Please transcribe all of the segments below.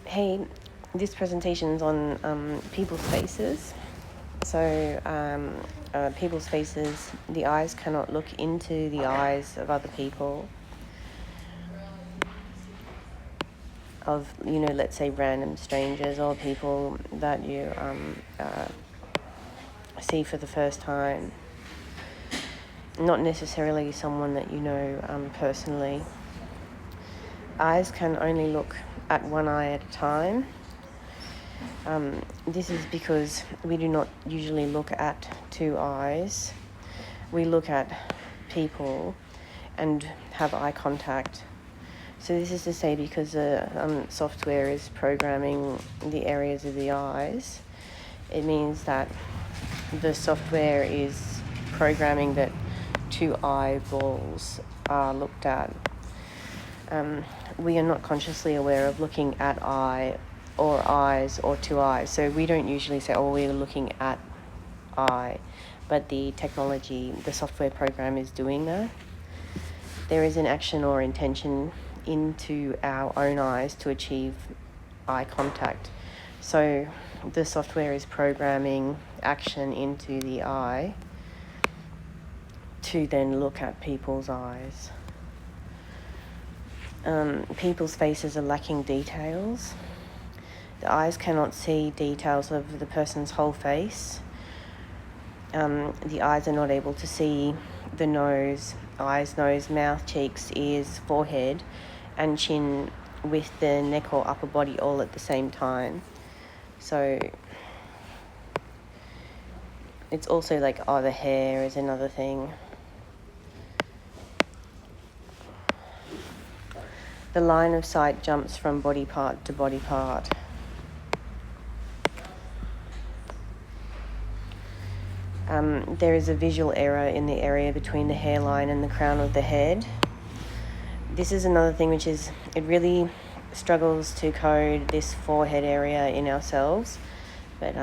Hey, this presentation is on people's faces. So, people's faces, the eyes cannot look into the eyes of other people, of, let's say random strangers or people that you see for the first time. Not necessarily someone that you know personally. Eyes can only look at one eye at a time. This is because we do not usually look at two eyes. We look at people and have eye contact. So this is to say, because the software is programming the areas of the eyes, it means that the software is programming that two eyeballs are looked at. We are not consciously aware of looking at eye or eyes or two eyes. So we don't usually say, oh, we're looking at eye, but the technology, the software program is doing that. There is an action or intention into our own eyes to achieve eye contact. So the software is programming action into the eye to then look at people's eyes. People's faces are lacking details. The eyes cannot see details of the person's whole face. The eyes are not able to see the nose, eyes, nose, mouth, cheeks, ears, forehead, and chin with the neck or upper body all at the same time. So it's also like, the hair is another thing. The line of sight jumps from body part to body part. There is a visual error in the area between the hairline and the crown of the head. This is another thing which is, it really struggles to code this forehead area in ourselves. But,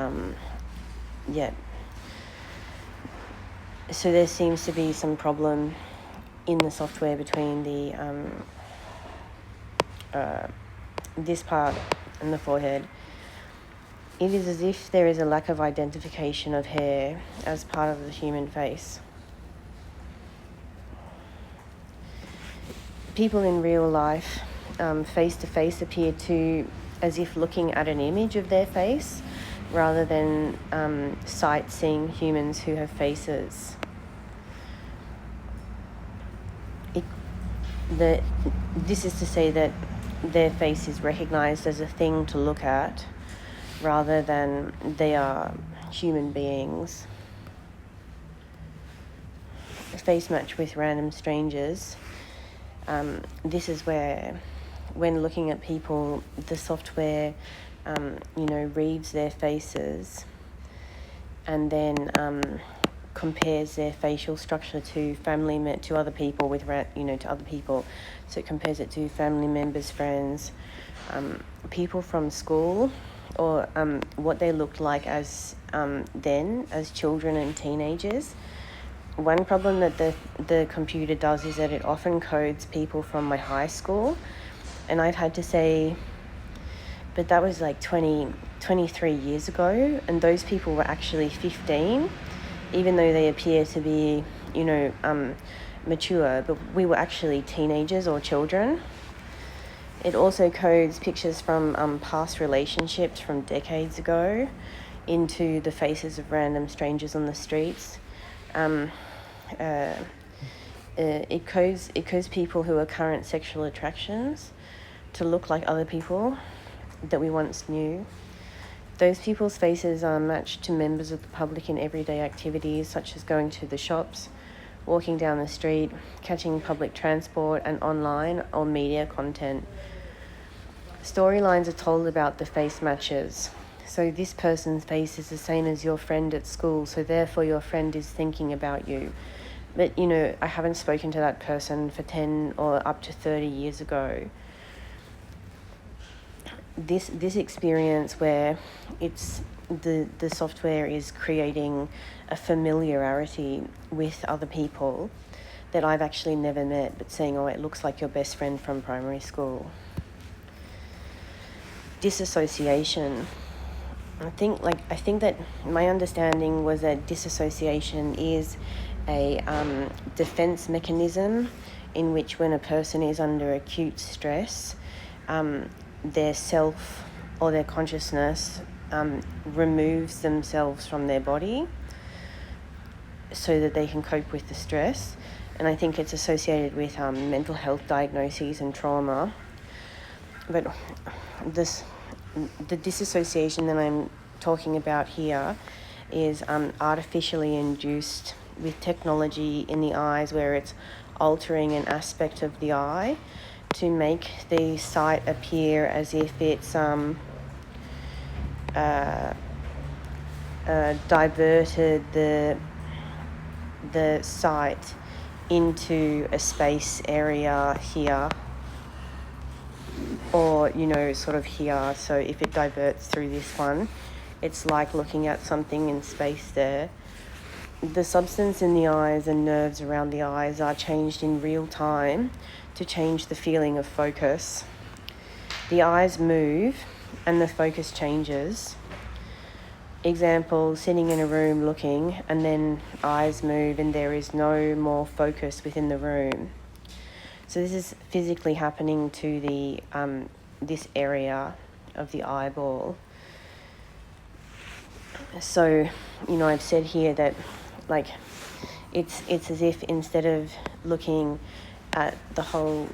So there seems to be some problem in the software between the this part and the forehead. It is as if there is a lack of identification of hair as part of the human face. People in real life, face to face, appear to as if looking at an image of their face rather than sight-seeing humans who have faces. This is to say that their face is recognized as a thing to look at rather than they are human beings. A face match with random strangers. This is where, when looking at people, the software, reads their faces and then compares their facial structure to to other people to other people. So it compares it to family members, friends, people from school, or what they looked like as children and teenagers. One problem that the computer does is that it often codes people from my high school, and I've had to say, but that was like 23 years ago, and those people were actually 15, even though they appear to be, mature, but we were actually teenagers or children. It also codes pictures from past relationships from decades ago into the faces of random strangers on the streets. It codes people who are current sexual attractions to look like other people that we once knew. Those people's faces are matched to members of the public in everyday activities such as going to the shops, walking down the street, catching public transport, and online or media content. Storylines are told about the face matches. So this person's face is the same as your friend at school, so therefore your friend is thinking about you. But, I haven't spoken to that person for 10 or up to 30 years ago. This experience where it's the software is creating a familiarity with other people that I've actually never met, but saying, it looks like your best friend from primary school. disassociation. I think that my understanding was that disassociation is a defense mechanism in which, when a person is under acute stress, their self or their consciousness removes themselves from their body so that they can cope with the stress. And I think it's associated with mental health diagnoses and trauma. But the disassociation that I'm talking about here is artificially induced with technology in the eyes, where it's altering an aspect of the eye to make the sight appear as if it's diverted the sight into a space area here, or sort of here. So if it diverts through this one, it's like looking at something in space there. The substance in the eyes and nerves around the eyes are changed in real time to change the feeling of focus. The eyes move and the focus changes. Example, sitting in a room looking, and then eyes move and there is no more focus within the room. So this is physically happening to the this area of the eyeball. So, I've said here that it's as if, instead of looking at the whole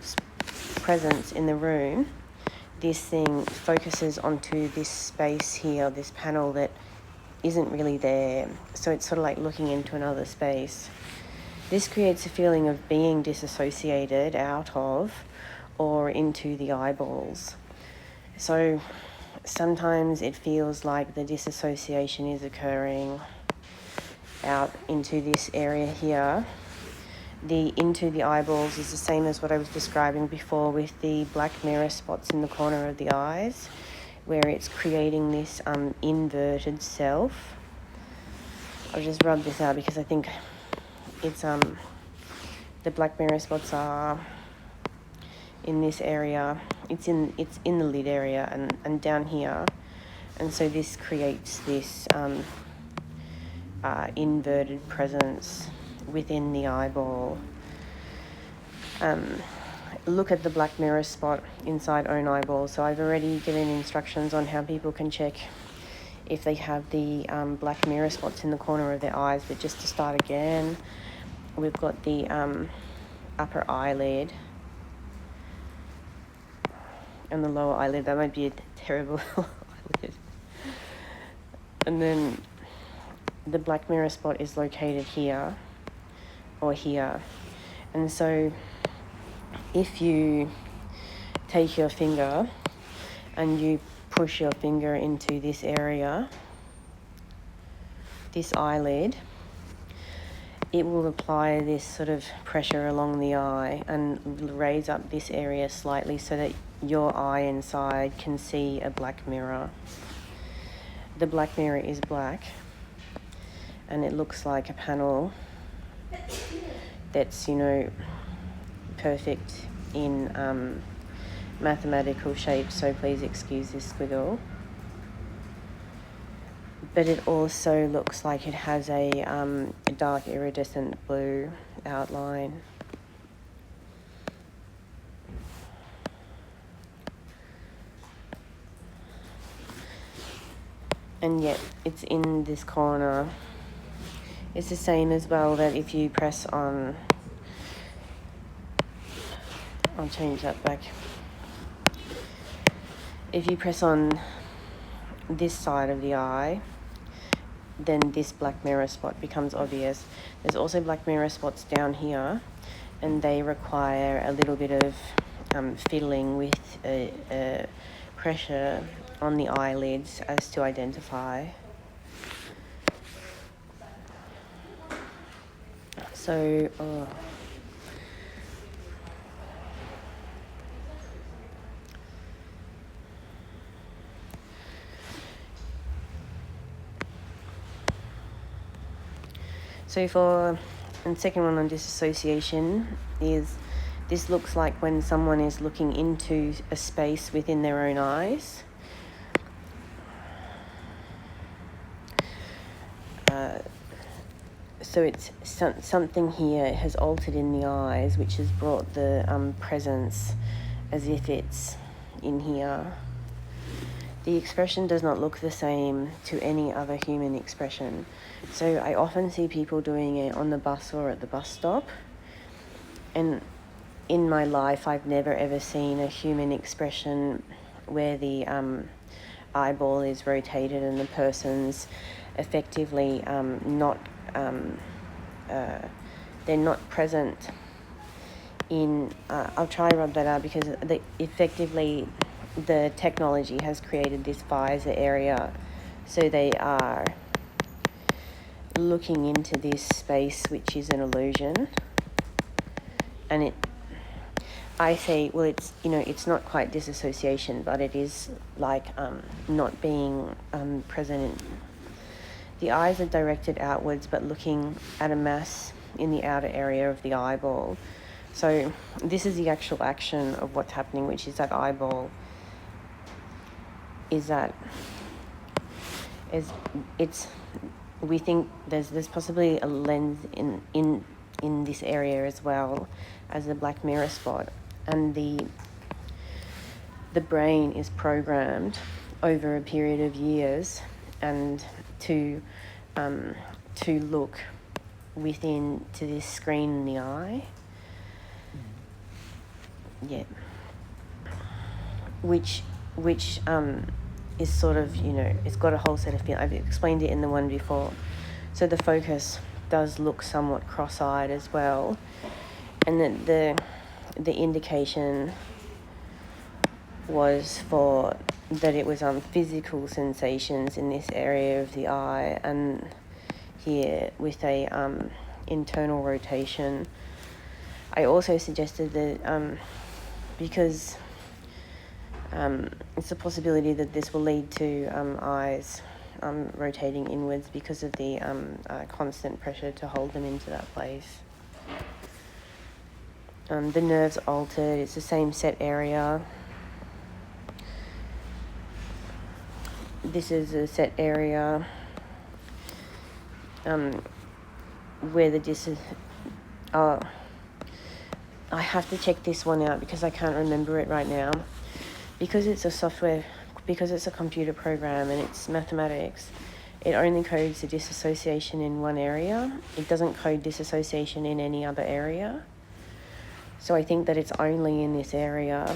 presence in the room, this thing focuses onto this space here, this panel that isn't really there. So it's sort of like looking into another space. This creates a feeling of being disassociated out of or into the eyeballs. So sometimes it feels like the disassociation is occurring out into this area here. The into the eyeballs is the same as what I was describing before with the black mirror spots in the corner of the eyes, where it's creating this inverted self. I'll just rub this out because I think it's the black mirror spots are in this area. It's in the lid area and down here, and so this creates this inverted presence within the eyeball. Look at the black mirror spot inside own eyeball. So I've already given instructions on how people can check if they have the black mirror spots in the corner of their eyes. But just to start again, we've got the upper eyelid and the lower eyelid. That might be a terrible eyelid. And then the black mirror spot is located here or here. And so if you take your finger and you push your finger into this area, this eyelid, it will apply this sort of pressure along the eye and raise up this area slightly so that your eye inside can see a black mirror. The black mirror is black, and it looks like a panel that's, perfect in mathematical shape, so please excuse this squiggle. But it also looks like it has a dark iridescent blue outline. And yet it's in this corner. It's the same as well that if you press on, I'll change that back. If you press on this side of the eye, then this black mirror spot becomes obvious. There's also black mirror spots down here, and they require a little bit of fiddling with pressure on the eyelids as to identify. So, and second one on disassociation is, this looks like when someone is looking into a space within their own eyes. so it's something here has altered in the eyes, which has brought the presence as if it's in here. The expression does not look the same to any other human expression. So I often see people doing it on the bus or at the bus stop. And in my life, I've never ever seen a human expression where the eyeball is rotated and the person's effectively they're not present in, I'll try and rub that out, because effectively the technology has created this visor area, so they are looking into this space, which is an illusion. And I say, well, it's, it's not quite disassociation, but it is like not being present. The eyes are directed outwards, but looking at a mass in the outer area of the eyeball. So this is the actual action of what's happening, which is that eyeball we think there's possibly a lens in this area as well as a black mirror spot, and the brain is programmed over a period of years and to look within to this screen in the eye. Yeah. Which is sort of, it's got a whole set of feelings. I've explained it in the one before. So the focus does look somewhat cross-eyed as well. And the indication was for that it was physical sensations in this area of the eye, and here with a internal rotation. I also suggested that because it's a possibility that this will lead to eyes rotating inwards because of the constant pressure to hold them into that place. The nerves altered, it's the same set area. This is a set area where the I have to check this one out because I can't remember it right now. Because it's a computer program and it's mathematics, it only codes the disassociation in one area. It doesn't code disassociation in any other area. So I think that it's only in this area,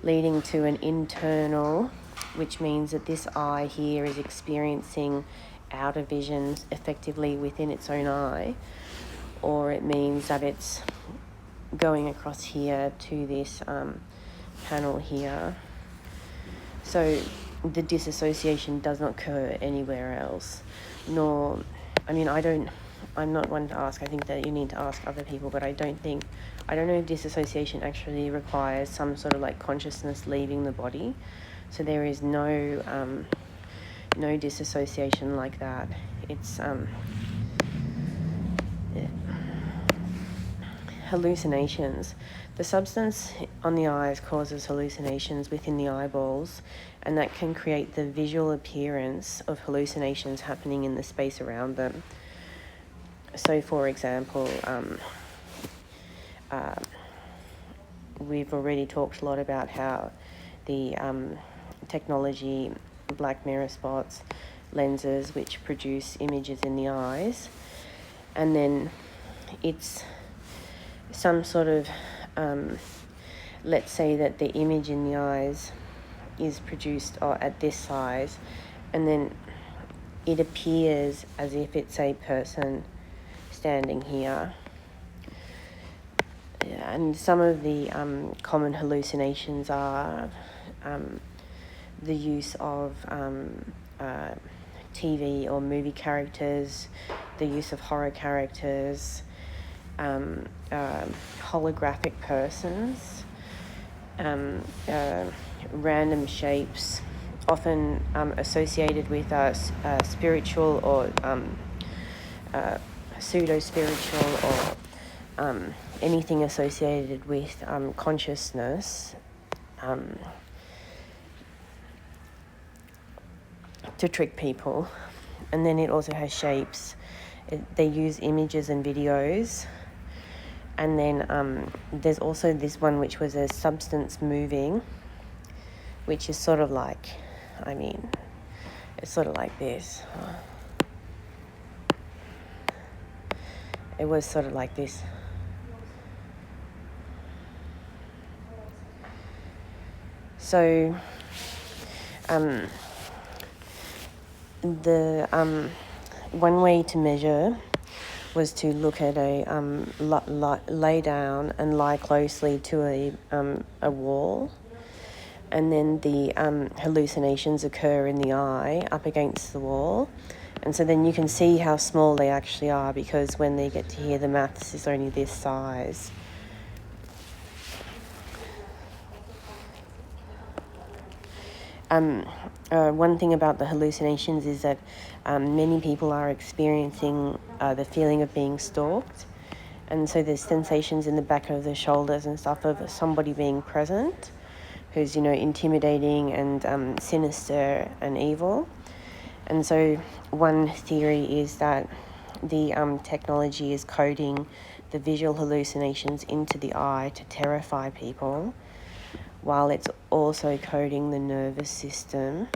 leading to an internal, which means that this eye here is experiencing outer visions effectively within its own eye, or it means that it's going across here to this panel here. So the disassociation does not occur anywhere else, nor, I'm not one to ask. I think that you need to ask other people, but I don't know if disassociation actually requires some sort of like consciousness leaving the body. So there is no disassociation like that. It's hallucinations. The substance on the eyes causes hallucinations within the eyeballs, and that can create the visual appearance of hallucinations happening in the space around them. So, for example, we've already talked a lot about how the technology, black mirror spots, lenses which produce images in the eyes, and then it's some sort of, let's say that the image in the eyes is produced at this size, and then it appears as if it's a person standing here. And some of the common hallucinations are the use of TV or movie characters, the use of horror characters, holographic persons, random shapes, often associated with spiritual or pseudo-spiritual or anything associated with consciousness, to trick people. and then it also has shapes. They use images and videos. And then there's also this one which was a substance moving, which is sort of like, it's sort of like this. It was sort of like this. So the one way to measure was to look at a lay down and lie closely to a wall, and then the hallucinations occur in the eye up against the wall, and so then you can see how small they actually are, because when they get to hear the maths is only this size. One thing about the hallucinations is that many people are experiencing the feeling of being stalked, and so there's sensations in the back of the shoulders and stuff of somebody being present who's, intimidating and sinister and evil. And so one theory is that the technology is coding the visual hallucinations into the eye to terrify people, while it's also coding the nervous system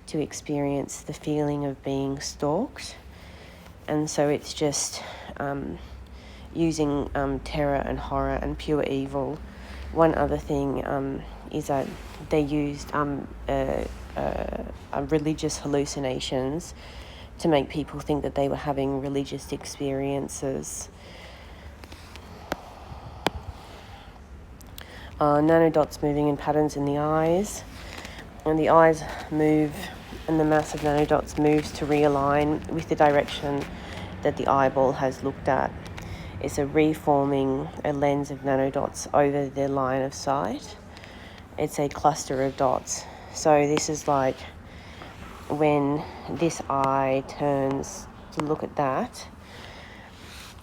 to experience the feeling of being stalked. And so it's just using terror and horror and pure evil. One other thing is that they used religious hallucinations to make people think that they were having religious experiences. Nanodots moving in patterns in the eyes, and the eyes move and the mass of nanodots moves to realign with the direction that the eyeball has looked at. It's a reforming a lens of nanodots over the line of sight. It's a cluster of dots. So this is like when this eye turns to look at that,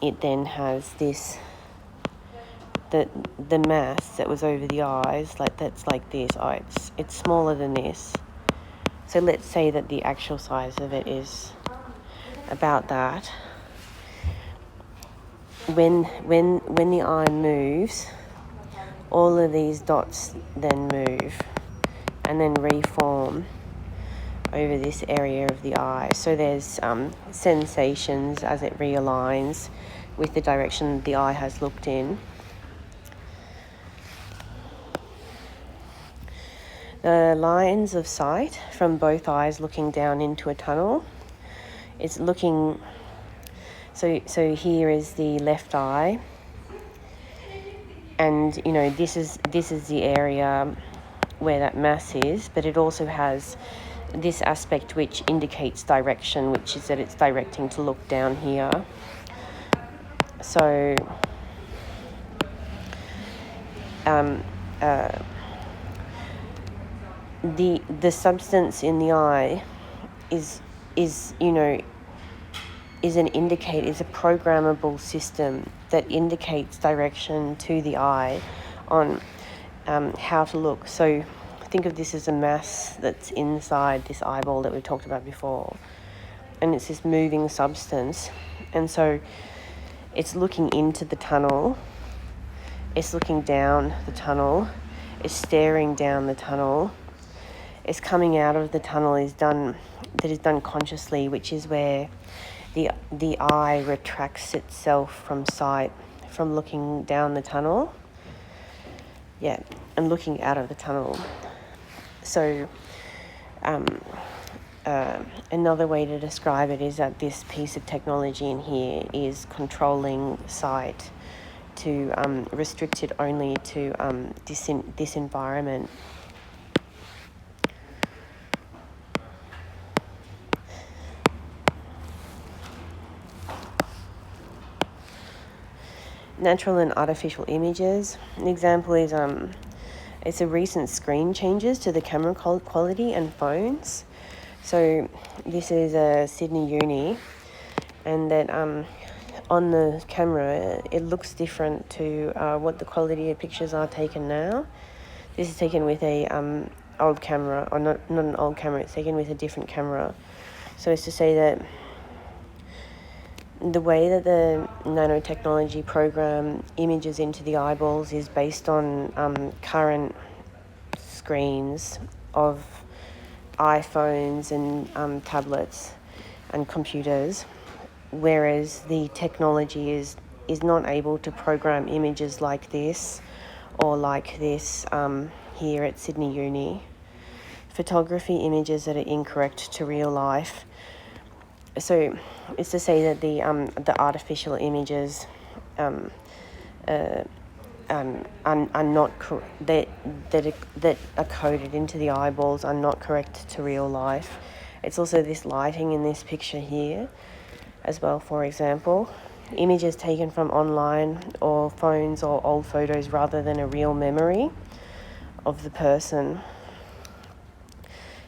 it then has this, the mass that was over the eyes, like that's like this. It's smaller than this. So let's say that the actual size of it is about that. When the eye moves, all of these dots then move and then reform over this area of the eye. So there's sensations as it realigns with the direction the eye has looked in. The lines of sight from both eyes looking down into a tunnel. It's looking, so here is the left eye, and this is the area where that mass is, but it also has this aspect which indicates direction, which is that it's directing to look down here. So the substance in the eye is an indicator, is a programmable system that indicates direction to the eye on how to look. So think of this as a mass that's inside this eyeball that we talked about before, and it's this moving substance, and so it's looking into the tunnel, it's looking down the tunnel, it's staring down the tunnel, it's coming out of the tunnel is done consciously, which is where the eye retracts itself from sight, from looking down the tunnel, and looking out of the tunnel. So another way to describe it is that this piece of technology in here is controlling sight to restrict it only to this environment. Natural and artificial images. An example is it's a recent screen changes to the camera quality and phones. So this is a Sydney uni, and that on the camera it looks different to what the quality of pictures are taken now. This is taken with a old camera, or not an old camera, it's taken with a different camera. So it's to say that the way that the nanotechnology program images into the eyeballs is based on current screens of iPhones and tablets and computers, whereas the technology is not able to program images like this or like this here at Sydney Uni. Photography images that are incorrect to real life. So it's to say that the artificial images are not that are coded into the eyeballs are not correct to real life. It's also this lighting in this picture here as well, for example. Images taken from online or phones or old photos rather than a real memory of the person.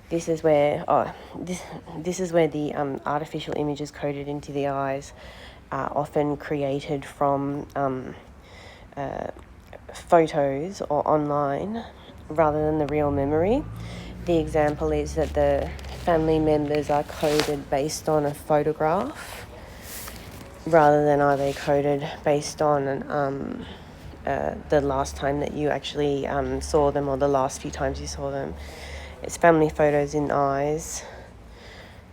This is where this is where the artificial images coded into the eyes are often created from photos or online rather than the real memory. The example is that the family members are coded based on a photograph rather than are they coded based on the last time that you actually saw them or the last few times you saw them. It's family photos in eyes.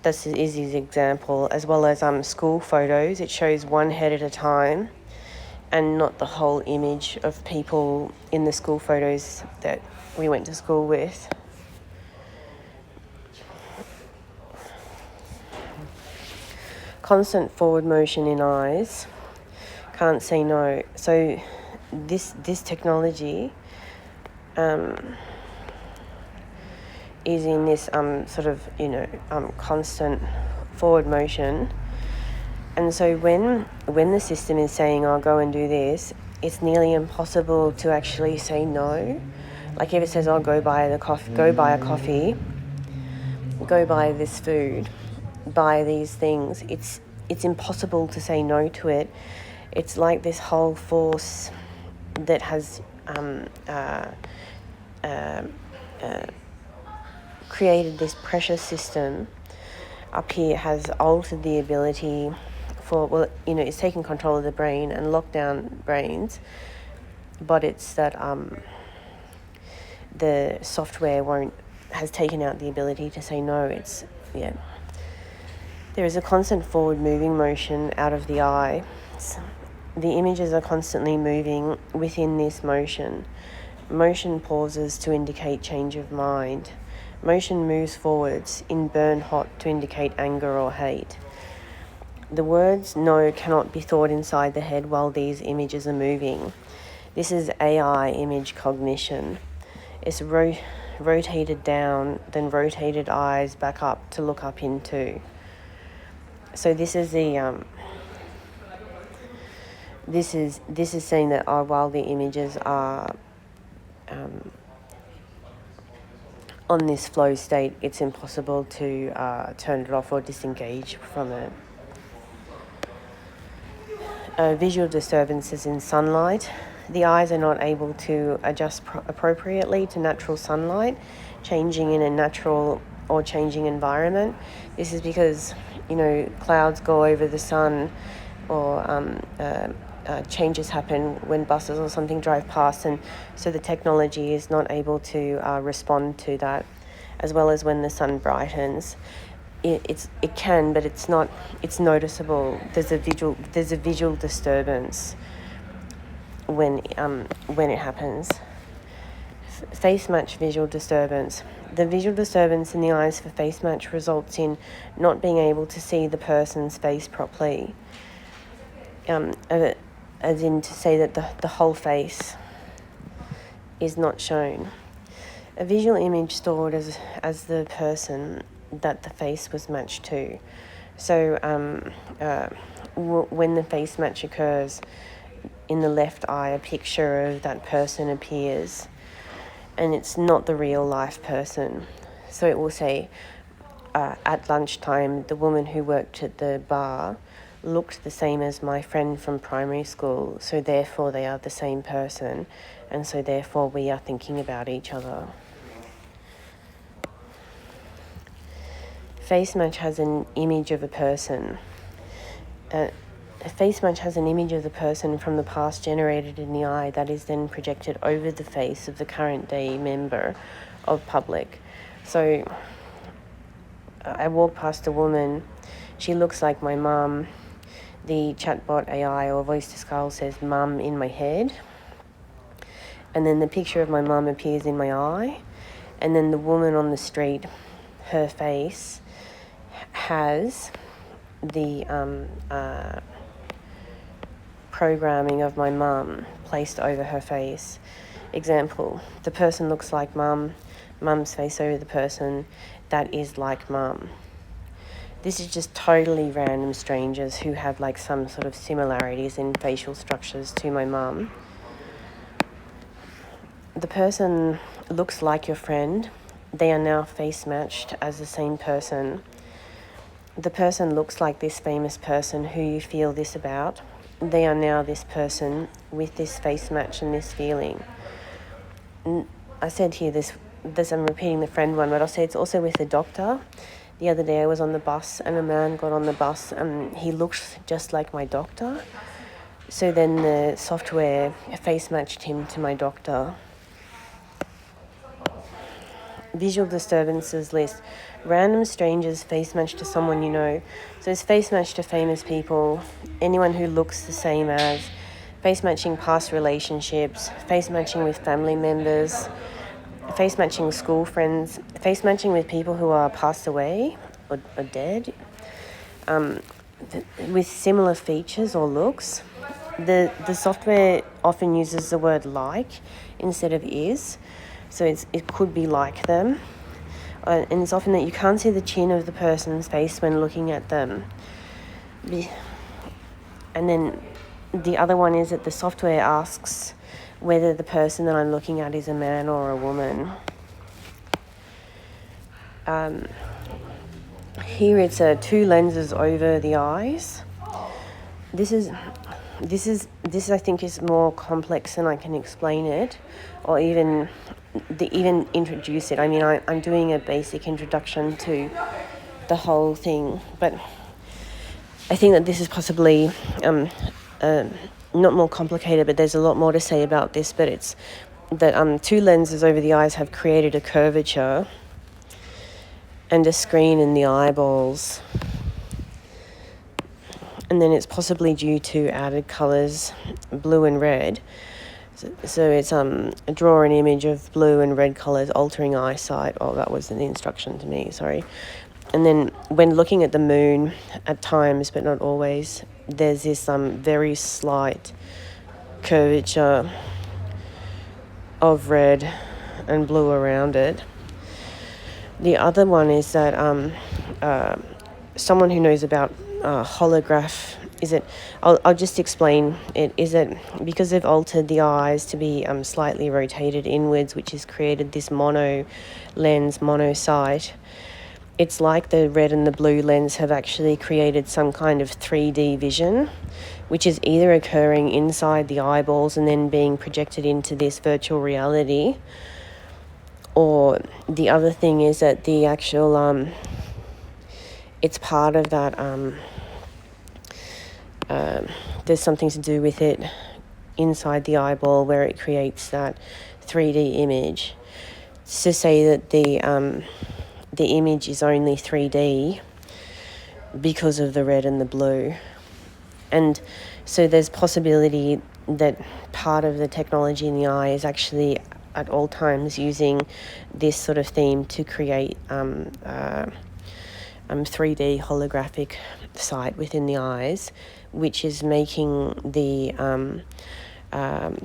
This is his example, as well as school photos. It shows one head at a time and not the whole image of people in the school photos that we went to school with. Constant forward motion in eyes. Can't say no. So this technology is in this sort of constant forward motion, and so when the system is saying I'll go and do this, it's nearly impossible to actually say no. Like if it says I'll go buy a coffee, go buy this food, buy these things, it's impossible to say no to it. It's like this whole force that has created this pressure system up here, has altered the ability for, it's taken control of the brain and locked down brains, but it's that the software has taken out the ability to say no. There is a constant forward moving motion out of the eye. The images are constantly moving within this motion. Motion pauses to indicate change of mind. Motion moves forwards in burn hot to indicate anger or hate. The words no cannot be thought inside the head while these images are moving. This is AI image cognition. It's rotated down, then rotated eyes back up to look up into. So this is the this is saying that while the images are on this flow state, it's impossible to turn it off or disengage from it. Visual disturbances in sunlight. The eyes are not able to adjust appropriately to natural sunlight, changing in a natural or changing environment. This is because, clouds go over the sun, or changes happen when buses or something drive past, and so the technology is not able to respond to that, as well as when the sun brightens. It can, but it's not. It's noticeable. There's a visual disturbance when it happens. Face match visual disturbance. The visual disturbance in the eyes for face match results in not being able to see the person's face properly. As in to say that the whole face is not shown. A visual image stored as the person that the face was matched to. So when the face match occurs, in the left eye a picture of that person appears, and it's not the real life person. So it will say, at lunchtime, the woman who worked at the bar looked the same as my friend from primary school, so therefore they are the same person, and so therefore we are thinking about each other. face match has an image of a person. A face match has an image of the person from the past generated in the eye that is then projected over the face of the current day member of public. So I walk past a woman, she looks like my mum. The chatbot AI or voice to skull says mum in my head. And then the picture of my mum appears in my eye. And then the woman on the street, her face has the programming of my mum placed over her face. Example, the person looks like mum, mum's face over the person, that is like mum. This is just totally random strangers who have like some sort of similarities in facial structures to my mum. The person looks like your friend. They are now face matched as the same person. The person looks like this famous person who you feel this about. They are now this person with this face match and this feeling. I said here this I'm repeating the friend one, but I'll say it's also with the doctor. The other day I was on the bus and a man got on the bus and he looked just like my doctor. So then the software face matched him to my doctor. Visual disturbances list. Random strangers face match to someone you know. So it's face match to famous people, anyone who looks the same as, face matching past relationships, face matching with family members, face matching school friends, face matching with people who are passed away or dead, with similar features or looks. The software often uses the word like instead of is, so it could be like them. And it's often that you can't see the chin of the person's face when looking at them. And then the other one is that the software asks whether the person that I'm looking at is a man or a woman. Here it's two lenses over the eyes. This I think is more complex than I can explain it, or even introduce it. I mean, I'm doing a basic introduction to the whole thing, but I think that this is possibly not more complicated, but there's a lot more to say about this. But it's that two lenses over the eyes have created a curvature and a screen in the eyeballs. And then it's possibly due to added colours, blue and red. So it's draw an image of blue and red colours altering eyesight. Oh, that was an instruction to me, sorry. And then when looking at the moon at times, but not always, there's this very slight curvature of red and blue around it. The other one is that someone who knows about holograph, I'll just explain it, is it because they've altered the eyes to be slightly rotated inwards, which has created this mono lens, mono sight. It's like the red and the blue lens have actually created some kind of 3D vision, which is either occurring inside the eyeballs and then being projected into this virtual reality, or the other thing is that the actual it's part of that there's something to do with it inside the eyeball where it creates that 3D image. It's to say that the image is only 3D because of the red and the blue. And so there's possibility that part of the technology in the eye is actually at all times using this sort of theme to create 3D holographic sight within the eyes, which is making the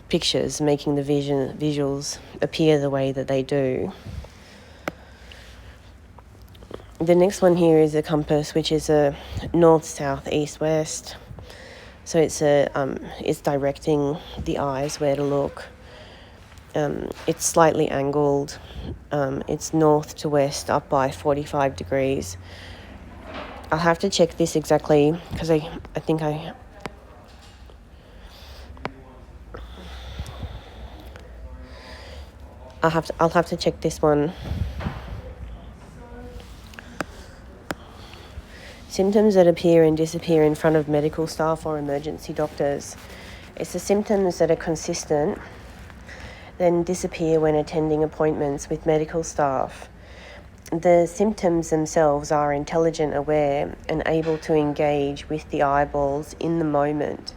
pictures, making the visuals appear the way that they do. The next one here is a compass, which is a north, south, east, west. So it's directing the eyes where to look. It's slightly angled. It's north to west, up by 45 degrees. I'll have to check this exactly because I think I'll have to check this one. symptoms that appear and disappear in front of medical staff or emergency doctors. It's the symptoms that are consistent, then disappear when attending appointments with medical staff. The symptoms themselves are intelligent, aware, and able to engage with the eyeballs in the moment.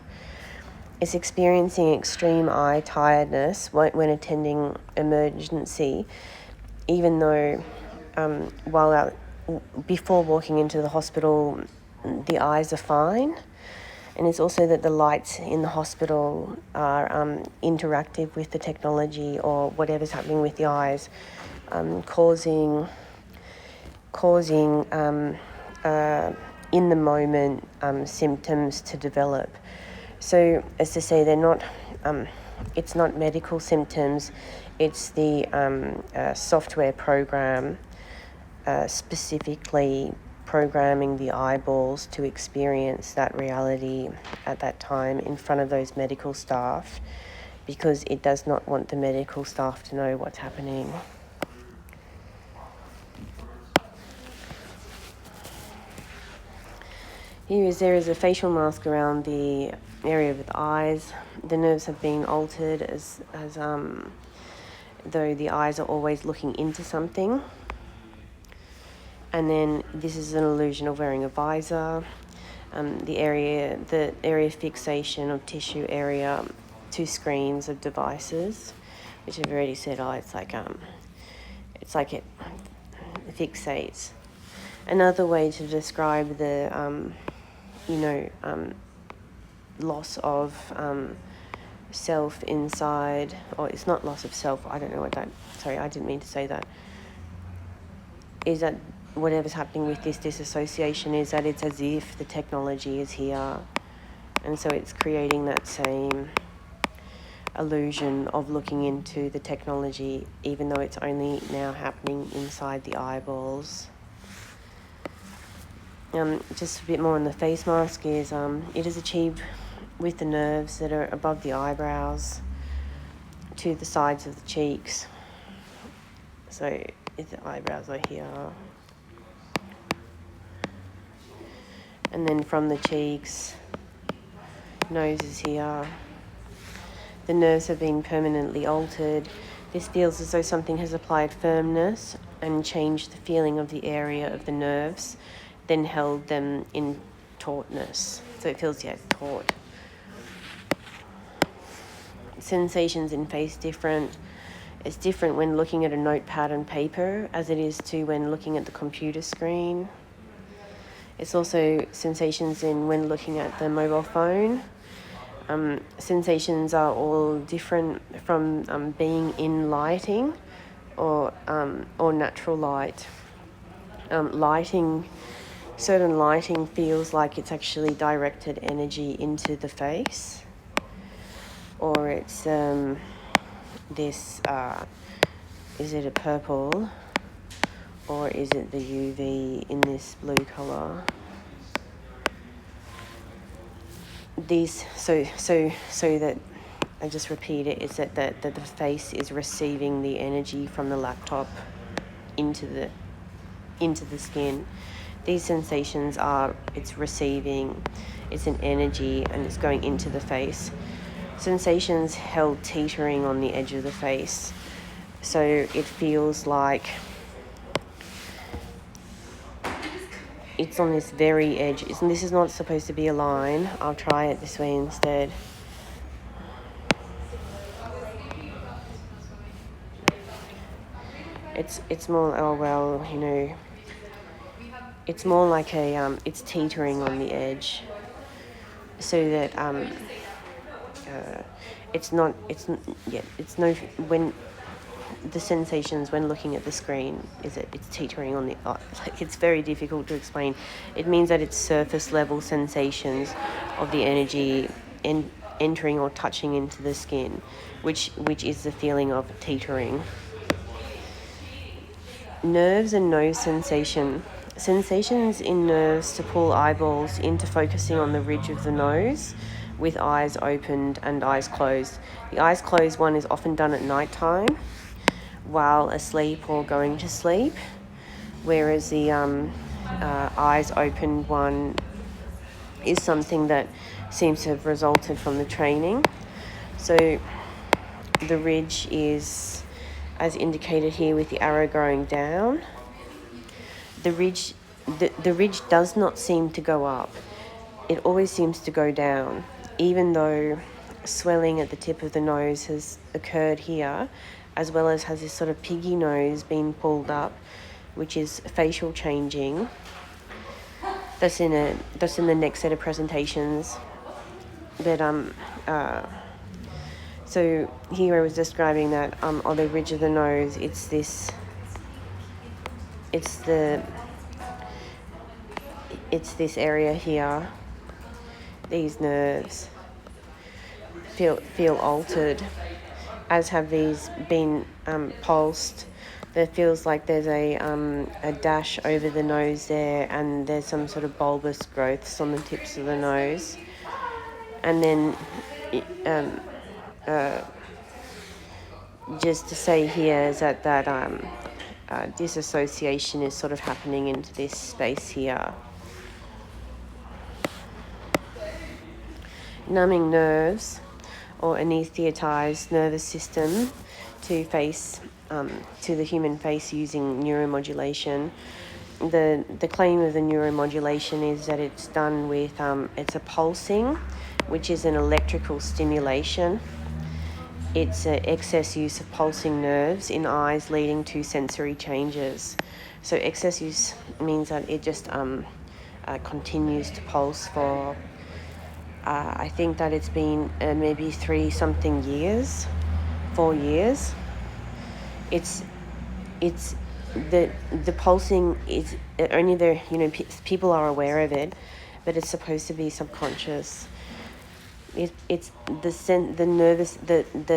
It's experiencing extreme eye tiredness when attending emergency, even though before walking into the hospital, the eyes are fine. And it's also that the lights in the hospital are interactive with the technology or whatever's happening with the eyes, causing in the moment symptoms to develop. So as to say, they're not. It's not medical symptoms. It's the software program specifically programming the eyeballs to experience that reality at that time in front of those medical staff, because it does not want the medical staff to know what's happening. There is a facial mask around the area of the eyes. The nerves have been altered as though the eyes are always looking into something. And then this is an illusion of wearing a visor. The area fixation of tissue area to screens of devices, which I've already said. It's like it fixates. Another way to describe the loss of self inside, or it's not loss of self, I don't know what that, sorry, I didn't mean to say that, is that whatever's happening with this disassociation is that it's as if the technology is here, and so it's creating that same illusion of looking into the technology, even though it's only now happening inside the eyeballs. Just a bit more on the face mask is it is achieved with the nerves that are above the eyebrows to the sides of the cheeks. So if the eyebrows are here, and then from the cheeks, nose is here. The nerves have been permanently altered. This feels as though something has applied firmness and changed the feeling of the area of the nerves, then held them in tautness. So it feels, taut. Sensations in face different. It's different when looking at a notepad and paper as it is to when looking at the computer screen. It's also sensations when looking at the mobile phone. Sensations are all different from being in lighting or natural light. Certain lighting feels like it's actually directed energy into the face, or it's is it a purple, or is it the UV in this blue colour? So that I just repeat it, is that the face is receiving the energy from the laptop into the skin. These sensations it's receiving, it's an energy, and it's going into the face. Sensations held teetering on the edge of the face. So it feels like it's on this very edge. This is not supposed to be a line. I'll try it this way instead. It's more, it's more like it's teetering on the edge, so that when the sensations when looking at the screen is that it's teetering on the it's very difficult to explain. It means that it's surface level sensations of the energy entering or touching into the skin, which is the feeling of teetering. Nerves and nose sensation. Sensations in nerves to pull eyeballs into focusing on the ridge of the nose with eyes opened and eyes closed. The eyes closed one is often done at night time while asleep or going to sleep, whereas the eyes opened one is something that seems to have resulted from the training. So the ridge is, as indicated here with the arrow going down, the ridge does not seem to go up. It always seems to go down, even though swelling at the tip of the nose has occurred here, as well as has this sort of piggy nose being pulled up, which is facial changing. That's in the next set of presentations. But so here I was describing that on the ridge of the nose, it's this area here. These nerves feel altered, as have these been pulsed. There feels like there's a dash over the nose there, and there's some sort of bulbous growths on the tips of the nose. And then just to say here is that disassociation is sort of happening into this space here. Numbing nerves or anaesthetized nervous system to the human face using neuromodulation. The claim of the neuromodulation is that it's done with it's a pulsing, which is an electrical stimulation. It's an excess use of pulsing nerves in eyes leading to sensory changes. So excess use means that it just continues to pulse for I think that it's been maybe 4 years. It's the pulsing is only there, people are aware of it, but it's supposed to be subconscious. It's the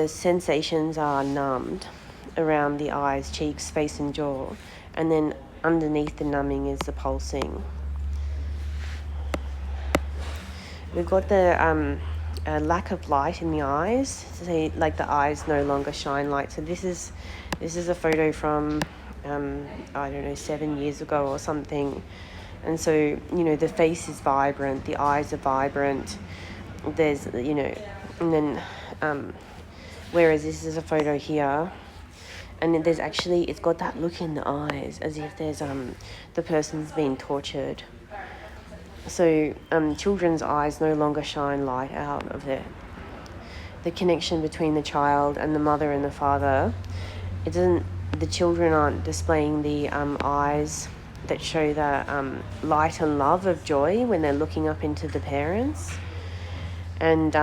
sensations are numbed around the eyes, cheeks, face and jaw, and then underneath the numbing is the pulsing. We've got the lack of light in the eyes, so like the eyes no longer shine light. So this is a photo from 7 years ago or something, and so the face is vibrant, the eyes are vibrant. There's and then whereas this is a photo here, and then there's actually, it's got that look in the eyes as if there's the person's been tortured. So children's eyes no longer shine light out of the connection between the child and the mother and the father. The children aren't displaying the eyes that show the light and love of joy when they're looking up into the parents. And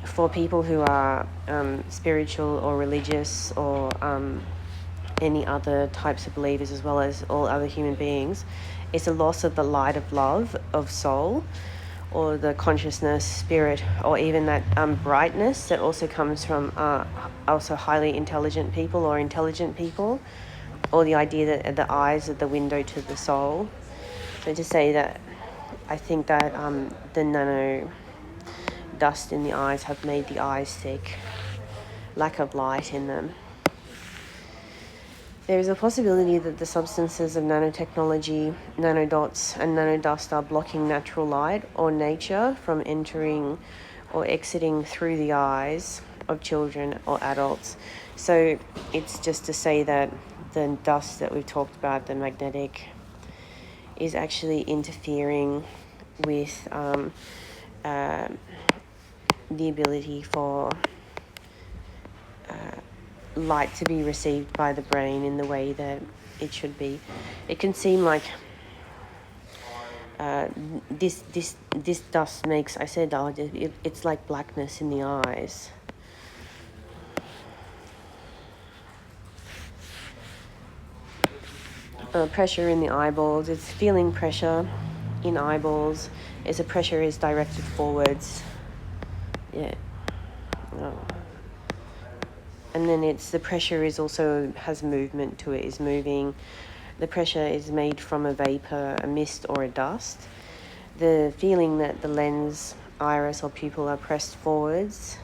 for people who are spiritual or religious or any other types of believers, as well as all other human beings, it's a loss of the light of love of soul, or the consciousness, spirit, or even that brightness that also comes from also highly intelligent people or intelligent people, or the idea that the eyes are the window to the soul. So to say that I think that the nano dust in the eyes have made the eyes sick, lack of light in them. There is a possibility that the substances of nanotechnology, nanodots and nanodust are blocking natural light or nature from entering or exiting through the eyes of children or adults. So it's just to say that the dust that we've talked about, the magnetic, is actually interfering with the ability for light to be received by the brain in the way that it should be. It can seem like this dust makes, I said, it's like blackness in the eyes. Pressure in the eyeballs, it's feeling pressure in eyeballs. As the pressure is directed forwards. Yeah. And then the pressure is also has movement to it, is moving. The pressure is made from a vapor, a mist or a dust. The feeling that the lens, iris or pupil are pressed forwards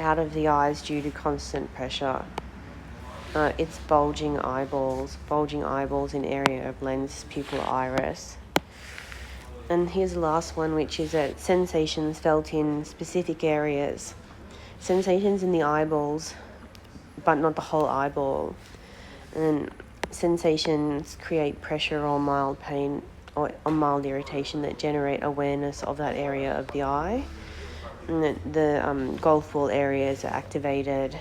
out of the eyes due to constant pressure. it's bulging eyeballs in area of lens, pupil, iris. And here's the last one, which is that sensations felt in specific areas. Sensations in the eyeballs, but not the whole eyeball. And sensations create pressure or mild pain or mild irritation that generate awareness of that area of the eye. And the golf ball areas are activated.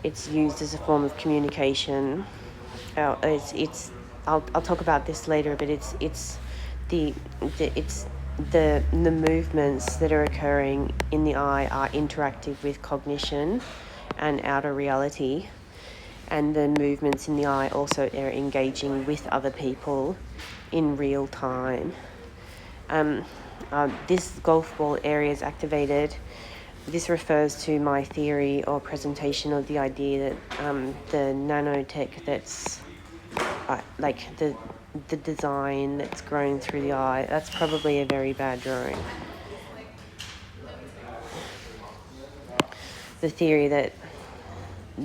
It's used as a form of communication. I'll talk about this later, but it's the movements that are occurring in the eye are interactive with cognition and outer reality, and the movements in the eye also are engaging with other people in real time. This golf ball area is activated. This refers to my theory or presentation of the idea that the nanotech that's like the design that's grown through the eye, that's probably a very bad drawing. The theory that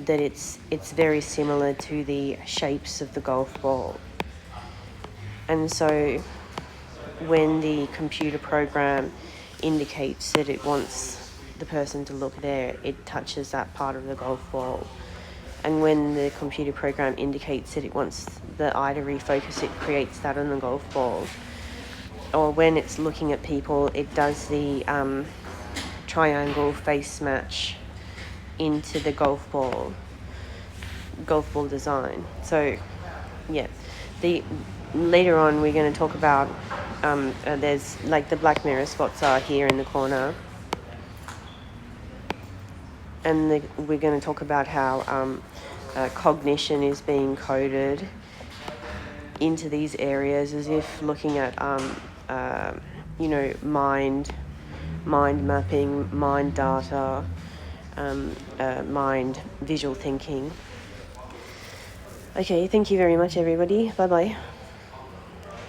it's very similar to the shapes of the golf ball. And so when the computer program indicates that it wants the person to look there, it touches that part of the golf ball. And when the computer program indicates that it wants the eye to refocus, it creates that on the golf ball. Or when it's looking at people, it does the triangle face match into the golf ball design. So, yeah, later on we're going to talk about there's like the black mirror spots are here in the corner, and we're going to talk about how cognition is being coded into these areas, as if looking at mind mapping, mind data, mind visual thinking. Okay, thank you very much, everybody. Bye bye.